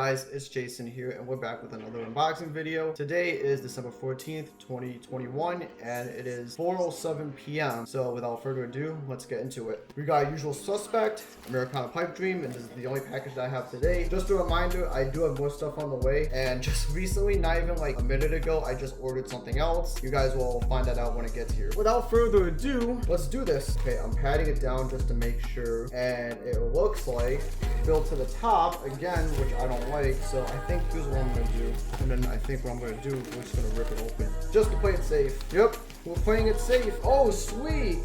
guys, it's Jason here, and we're back with another unboxing video. Today is December 14th, 2021, and it is 4:07 p.m. So without further ado, let's get into it. We got usual suspect, Americana Pipedream, and this is the only package that I have today. Just a reminder, I do have more stuff on the way, and just recently, not even like a minute ago, I just ordered something else. You guys will find that out when it gets here. Without further ado, let's do this. Okay, I'm patting it down just to make sure, and it looks like filled to the top again, which I don't like, so I think here's what I'm gonna do. And then I think what I'm gonna do, we're just gonna rip it open just to play it safe. Yep, we're playing it safe. Oh, sweet.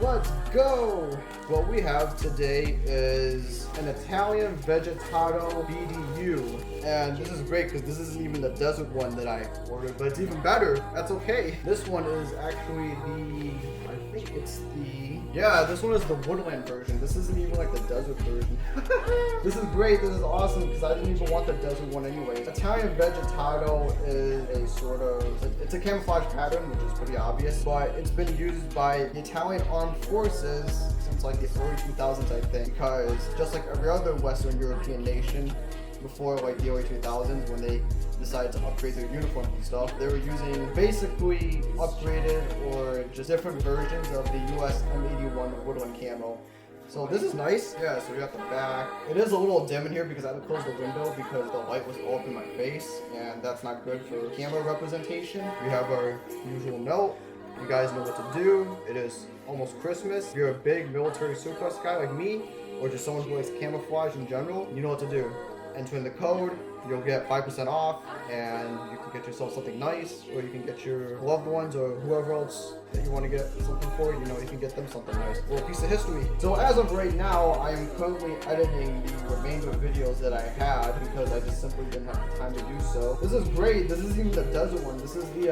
Let's go. What we have today is an Italian Vegetato BDU, and this is great because this isn't even the desert one that I ordered, but it's even better. That's okay. This one is actually this one is the woodland version. This isn't even like the desert version. This is great. This is awesome because I didn't even want the desert one anyway. Italian Vegetato is a sort of, it's a camouflage pattern, which is pretty obvious, but it's been used by the Italian armed forces since like the early 2000s, I think, because just like every other Western European nation before like the early 2000s, when they decided to upgrade their uniforms and stuff, they were using basically upgraded or just different versions of the US M81 woodland camo. So this is nice. Yeah, so we got the back. It is a little dim in here because I had to close the window because the light was all up in my face, and that's not good for camera representation. We have our usual note. You guys know what to do. It is almost Christmas. If you're a big military surplus guy like me, or just someone who likes camouflage in general, you know what to do. Enter in the code, you'll get 5% off, and you can get yourself something nice, or you can get your loved ones or whoever else that you want to get something for, you know, you can get them something nice, or a piece of history. So as of right now, I am currently editing the remainder of videos that I had because I just simply didn't have time to do so. This is great. This isn't even the desert one. This is the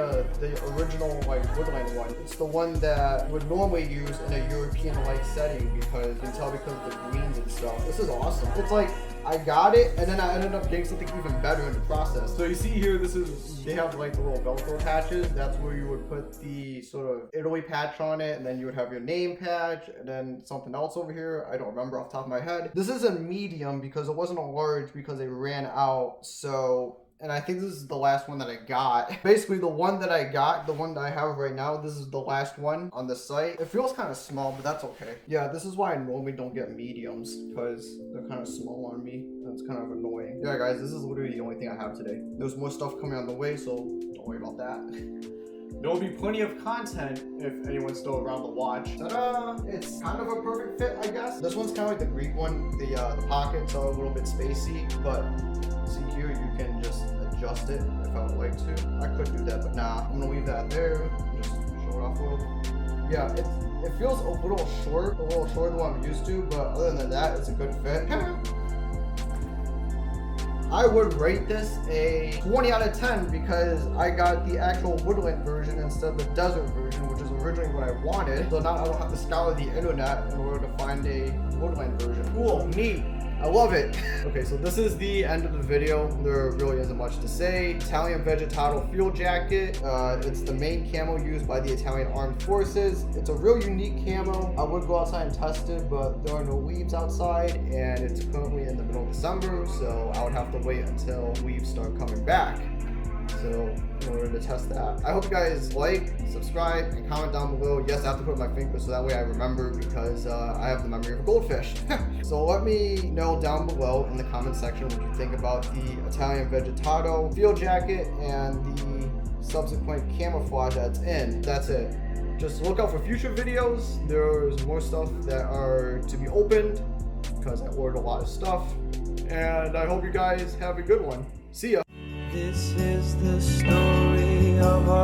original like woodland one. It's the one that would normally use in a European-like setting because you can tell because of the greens and stuff. This is awesome. It's like I got it, and then I ended up getting something even better in the process. So you see here, they have like the little Velcro patches. That's where you would put the sort of Italy patch on it, and then you would have your name patch, and then something else over here. I don't remember off the top of my head. This is a medium because it wasn't a large because they ran out. So, and I think this is the last one that I got. Basically, the one that I got, the one that I have right now, this is the last one on the site. It feels kind of small, but that's okay. Yeah, this is why I normally don't get mediums, because they're kind of small on me. That's kind of annoying. Yeah, guys, this is literally the only thing I have today. There's more stuff coming on the way, so don't worry about that. There will be plenty of content if anyone's still around to watch. Ta-da! It's kind of a perfect fit, I guess. This one's kind of like the Greek one. The pockets are a little bit spacey, but see here, you can just adjust it if I would like to. I could do that, but nah. I'm gonna leave that there. Just show it off a little. Yeah, it feels a little shorter than what I'm used to, but other than that, it's a good fit. I would rate this a 20 out of 10 because I got the actual woodland version instead of the desert version, which is originally what I wanted. So now I don't have to scour the internet in order to find a woodland version. Cool, neat. I love it. Okay, so this is the end of the video. There really isn't much to say. Italian Vegetato field jacket. It's the main camo used by the Italian armed forces. It's a real unique camo. I would go outside and test it, but there are no leaves outside, and it's currently in the middle of December, so I would have to wait until leaves start coming back. So in order to test that, I hope you guys like, subscribe, and comment down below. Yes, I have to put my finger so that way I remember because I have the memory of a goldfish. So let me know down below in the comment section what you think about the Italian Vegetato field jacket and the subsequent camouflage that's in. That's it. Just look out for future videos. There's more stuff that are to be opened because I ordered a lot of stuff. And I hope you guys have a good one. See ya. This is the story of our